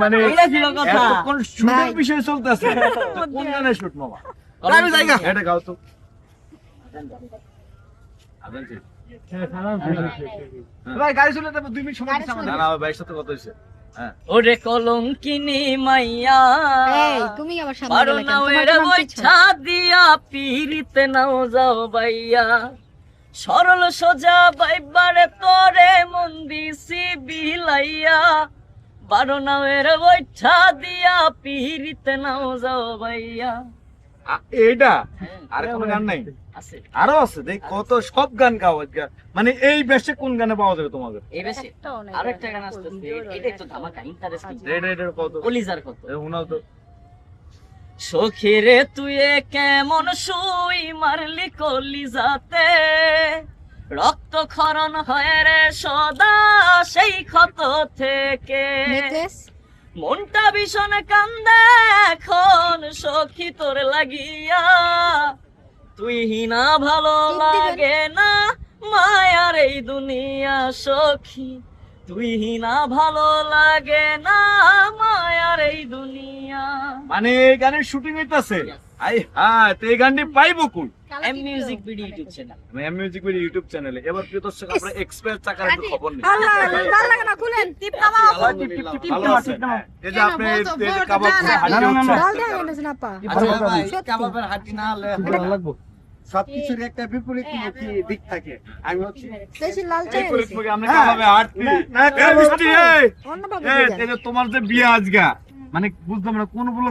মানে এটা ছিল কথা কোন শুটের বিষয় চলতেছে কোন গানে শুট মামা আমি জায়গা এটা গাও তো ভাই গাড়ি চলে যাবে 2 মিনিট সময় দিতে আমাদের না না ভাই সাথে কথা হইছে হ্যাঁ ওরে কলঙ্কিনী মাইয়া এই তুমি আবার সামনে পারো গেলে না কেন? তোমার ওরে তো নাম ওই পিছনে। ছাদিয়া পিরিতে নাও যাও বাইয়া সরল সোজা বাইবারে তোরে মন দিছি বিলাইয়া বারো না ওরে ওই ছাদিয়া পিরিতে নাও যাও বাইয়া এইটা আর কোন গান নাই আছে আরো আছে দেখ কত সব গান গাও আজকে মানে এই বেশে কোন গানে পাওয়া যাবে তোমাদের এই বেশি একটাও নাই। আরেকটা গান আসতেছে এটাই তো ধামাকা ইন্টারেস্টিং রেড রেড কত কলিজার কত উনাও তো সখিরে তুই কেমন সুই মারলি কলিজাতে রক্ত খরণ হয় রে সদা সেই ক্ষত থেকে নেকলেস মনটা ভীষণ কান্দে এখন সখী তোর লাগিয়া তুই হিনা ভালো লাগে না মায়ার এই দুনিয়া সখী তুই হিনা ভালো লাগে না মায়ার এই দুনিয়া মানে এই গানের শুটিং হইতাছে আই হ্যাঁ তো এই গানটি পাইবো কোন M music video YouTube channel M music video YouTube চ্যানেলে এবার প্রিয় দর্শক আমরা এক্সপ্রেস চাকার একটু খবর নেই আল্লাহ ভালো লাগে না খুলেন টিপ নামাও ভালো আছে এই যে আপনি এই যে কাবাব হাঁটি হচ্ছে ডাল দেন না আপা কাবাবের হাঁটি না হলে লাগবো সবকিছুর একটা বিপরীত দিক থাকে। আমি হচ্ছে বেশি লাল চাই এই পরিস্থিতি আমরা কাবাবে হাঁটি না মিষ্টি এই অন্য বাবু এই তোমার যে বিয়ে আজকে মানে বুঝলাম না কোন বলো